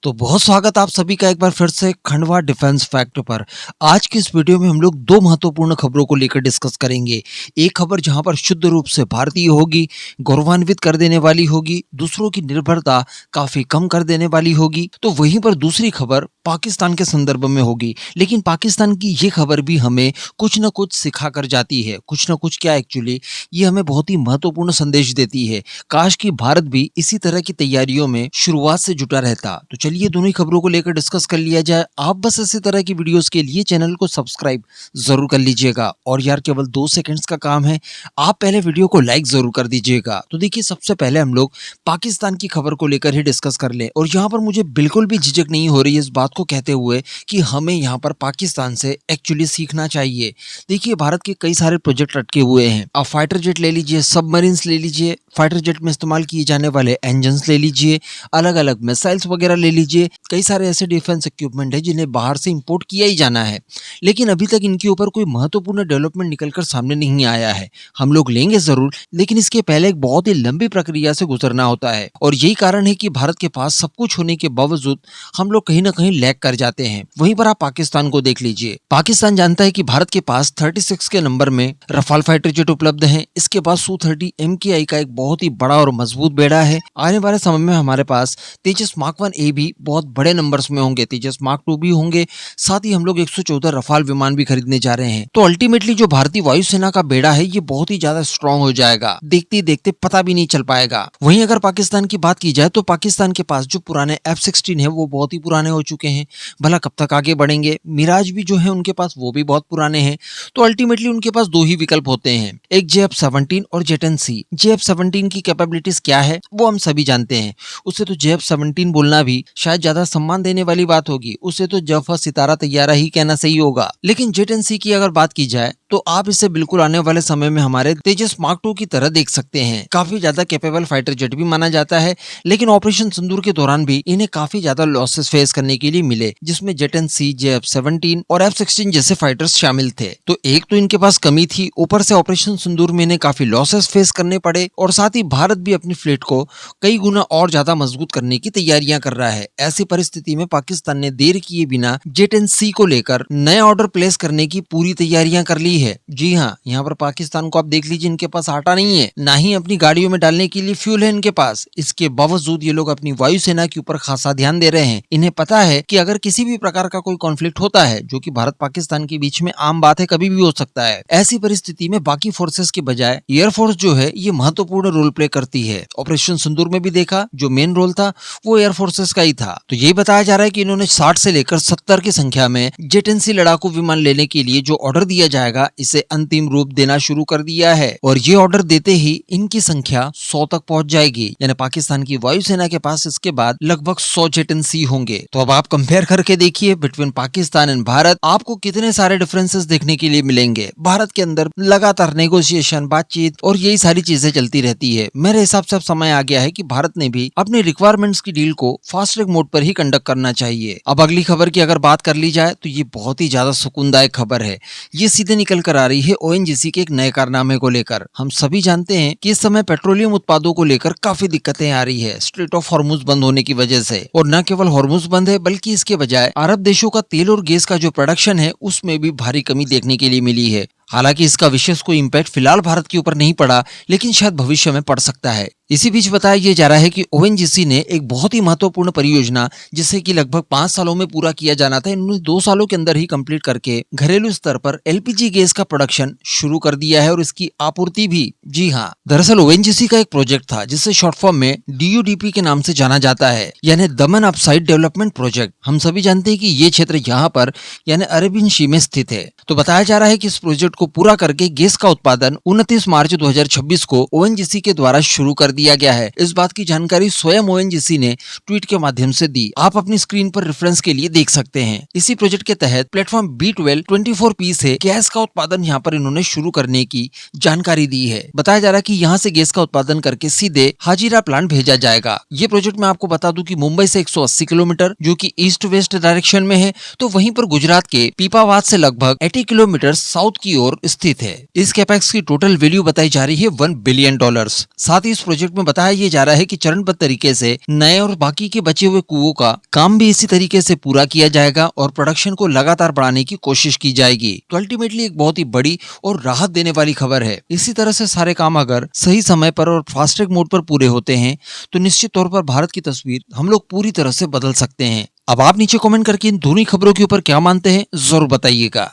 तो बहुत स्वागत आप सभी का एक बार फिर से खंडवा डिफेंस फैक्ट पर। आज की इस वीडियो में हम लोग दो महत्वपूर्ण खबरों को लेकर डिस्कस करेंगे। एक खबर जहां पर शुद्ध रूप से भारतीय होगी, गौरवान्वित कर देने वाली होगी, दूसरों की निर्भरता काफी कम कर देने वाली होगी। तो वहीं पर दूसरी खबर पाकिस्तान के संदर्भ में होगी, लेकिन पाकिस्तान की ये खबर भी हमें कुछ न कुछ सिखा कर जाती है। कुछ न कुछ क्या, एक्चुअली ये हमें बहुत ही महत्वपूर्ण संदेश देती है। काश कि भारत भी इसी तरह की तैयारियों में शुरुआत से जुटा रहता। तो चलिए दोनों ही खबरों को लेकर डिस्कस कर लिया जाए। आप बस इसी तरह की वीडियोस के लिए चैनल को सब्सक्राइब जरूर कर लीजिएगा, और यार केवल 2 सेकंड्स का काम है, आप पहले वीडियो को लाइक जरूर कर दीजिएगा। तो देखिए, सबसे पहले हम लोग पाकिस्तान की खबर को लेकर ही डिस्कस कर लें। और यहाँ पर मुझे बिल्कुल भी झिझक नहीं हो रही है इस बात को कहते हुए कि हमें यहाँ पर पाकिस्तान से एक्चुअली सीखना चाहिए। देखिए, भारत के कई सारे प्रोजेक्ट अटके हुए हैं। आप फाइटर जेट ले लीजिए, सबमरीन्स ले लीजिए, फाइटर जेट में इस्तेमाल किए जाने वाले इंजन्स ले लीजिए, अलग अलग मिसाइल्स वगैरह ले लीजिए। कई सारे ऐसे डिफेंस इक्विपमेंट है जिन्हें बाहर से इंपोर्ट किया ही जाना है, लेकिन अभी तक इनके ऊपर कोई महत्वपूर्ण डेवलपमेंट निकलकर सामने नहीं आया है। हम लोग लेंगे जरूर, लेकिन इसके पहले एक बहुत ही लंबी प्रक्रिया से गुजरना होता है, और यही कारण है कि भारत के पास सब कुछ होने के बावजूद हम लोग कहीं ना कहीं लैग कर जाते हैं। वहीं पर आप पाकिस्तान को देख लीजिए। पाकिस्तान जानता है कि भारत के पास 36 के नंबर में रफाल फाइटर जेट उपलब्ध है। इसके पास Su-30 MKI का एक बहुत ही बड़ा और मजबूत बेड़ा है। आने वाले समय में हमारे पास तेजस मार्क 1A भी बहुत बड़े नंबर्स में होंगे, तेजस मार्क 2 भी होंगे। साथ ही हम लोग 114 रफाल विमान भी खरीदने जा रहे हैं। तो अल्टीमेटली जो भारतीय वायुसेना का बेड़ा है, ये बहुत ही ज्यादा स्ट्रांग हो जाएगा, देखते देखते पता भी नहीं चल पाएगा। वहीं अगर पाकिस्तान की बात की जाए तो पाकिस्तान के पास जो पुराने F-16 है वो बहुत ही पुराने हो चुके हैं। भला कब तक आगे बढ़ेंगे। मिराज भी जो है उनके पास, वो भी बहुत पुराने हैं। तो अल्टीमेटली उनके पास दो ही विकल्प होते हैं, एक JF-17 और JF-17। JF-17 की कैपेबिलिटीज क्या है वो हम सभी जानते हैं। उसे तो JF-17 बोलना भी शायद ज्यादा सम्मान देने वाली बात होगी, उसे तो जफा सितारा तैयारा ही कहना सही होगा। लेकिन JF-10C की अगर बात की जाए तो आप इसे बिल्कुल आने वाले समय में हमारे तेजस मार्क 2 की तरह देख सकते हैं। काफी ज्यादा कैपेबल फाइटर जेट भी माना जाता है, लेकिन ऑपरेशन सिंदूर के दौरान भी इन्हें काफी ज्यादा लॉसेस फेस करने के लिए मिले, जिसमें JF-10C, JF-17 और F-16 जैसे फाइटर्स शामिल थे। तो एक तो इनके पास कमी थी, ऊपर से ऑपरेशन सिंदूर में इन्हें काफी लॉसेस फेस करने पड़े, और साथ ही भारत भी अपनी फ्लीट को कई गुना और ज्यादा मजबूत करने की तैयारियां कर रहा है। ऐसी परिस्थिति में पाकिस्तान ने देर किए बिना JF-10C को लेकर नया ऑर्डर प्लेस करने की पूरी तैयारियां कर ली है। जी हाँ, यहाँ पर पाकिस्तान को आप देख लीजिए, इनके पास आटा नहीं है, ना ही अपनी गाड़ियों में डालने के लिए फ्यूल है इनके पास। इसके बावजूद ये लोग अपनी वायुसेना के ऊपर खासा ध्यान दे रहे हैं। इन्हें पता है कि अगर किसी भी प्रकार का कोई कॉन्फ्लिक्ट होता है, जो कि भारत पाकिस्तान के बीच में आम बात है, कभी भी हो सकता है, ऐसी परिस्थिति में बाकी फोर्सेस के बजाय एयरफोर्स जो है ये महत्वपूर्ण रोल प्ले करती है। ऑपरेशन सिंदूर में भी देखा, जो मेन रोल था वो एयरफोर्सेस का ही था। तो ये बताया जा रहा है कि इन्होंने 60 से लेकर 70 की संख्या में JF-10C लड़ाकू विमान लेने के लिए जो ऑर्डर दिया जाएगा, इसे अंतिम रूप देना शुरू कर दिया है, और ये ऑर्डर देते ही इनकी संख्या 100 तक पहुंच जाएगी। यानी पाकिस्तान की वायुसेना के पास इसके बाद लगभग 100 JF-10C होंगे। तो अब आप कंपेयर करके देखिए बिटवीन पाकिस्तान एंड भारत, आपको कितने सारे डिफरेंसेस देखने के लिए मिलेंगे। भारत के अंदर लगातार नेगोशिएशन, बातचीत और यही सारी चीजें चलती रहती है। मेरे हिसाब से अब समय आ गया है कि भारत ने भी अपनी रिक्वायरमेंट्स की डील को फास्ट ट्रैक मोड पर ही कंडक्ट करना चाहिए। अब अगली खबर की अगर बात कर ली जाए तो ये बहुत ही ज्यादा सुकूनदायक खबर है। ये सीधे निकल कर आ रही है ONGC के एक नए कारनामे को लेकर। हम सभी जानते हैं कि इस समय पेट्रोलियम उत्पादों को लेकर काफी दिक्कतें आ रही है, स्ट्रेट ऑफ हॉर्मुज बंद होने की वजह से। और न केवल हॉर्मुज बंद है, बल्कि इसके बजाय अरब देशों का तेल और गैस का जो प्रोडक्शन है उसमें भी भारी कमी देखने के लिए मिली है। हालांकि इसका विशेष कोई इम्पैक्ट फिलहाल भारत के ऊपर नहीं पड़ा, लेकिन शायद भविष्य में पड़ सकता है। इसी बीच बताया यह जा रहा है कि ONGC ने एक बहुत ही महत्वपूर्ण परियोजना, जिसे कि लगभग 5 सालों में पूरा किया जाना था, इन्होंने 2 सालों के अंदर ही कंप्लीट करके घरेलू स्तर पर LPG गैस का प्रोडक्शन शुरू कर दिया है, और इसकी आपूर्ति भी। जी हाँ, दरअसल ONGC का एक प्रोजेक्ट था जिसे शॉर्ट फॉर्म में DUDP के नाम से जाना जाता है, यानी दमन अपसाइड डेवलपमेंट प्रोजेक्ट। हम सभी जानते हैं कि ये क्षेत्र यहाँ पर यानी अरेबियन सी में स्थित है। तो बताया जा रहा है कि इस प्रोजेक्ट को पूरा करके गैस का उत्पादन 29 मार्च 2026 को ONGC के द्वारा शुरू कर दिया गया है। इस बात की जानकारी स्वयं ONGC ने ट्वीट के माध्यम से दी। आप अपनी स्क्रीन पर रेफरेंस के लिए देख सकते हैं। इसी प्रोजेक्ट के तहत प्लेटफॉर्म B12 24P से गैस का उत्पादन यहाँ पर इन्होंने शुरू करने की जानकारी दी है। बताया जा रहा है कि यहाँ से गैस का उत्पादन करके सीधे हाजीरा प्लांट भेजा जाएगा। ये प्रोजेक्ट मैं आपको बता दूं कि मुंबई से 180 किलोमीटर, जो कि ईस्ट वेस्ट डायरेक्शन में है, तो वहीं पर गुजरात के पीपावाद से लगभग 80 किलोमीटर साउथ की ओर स्थित है। इस कैपेक्स की टोटल वैल्यू बताई जा रही है $1 बिलियन। साथ ही इस प्रोजेक्ट प्रोजेक्ट में बताया ये जा रहा है कि चरणबद्ध तरीके से नए और बाकी के बचे हुए कुओं का काम भी इसी तरीके से पूरा किया जाएगा और प्रोडक्शन को लगातार बढ़ाने की कोशिश की जाएगी। तो अल्टीमेटली एक बहुत ही बड़ी और राहत देने वाली खबर है। इसी तरह से सारे काम अगर सही समय पर और फास्ट ट्रैक मोड पर पूरे होते हैं तो निश्चित तौर पर भारत की तस्वीर हम लोग पूरी तरह से बदल सकते हैं। अब आप नीचे कमेंट करके इन दोनों खबरों के ऊपर क्या मानते हैं जरूर बताइएगा।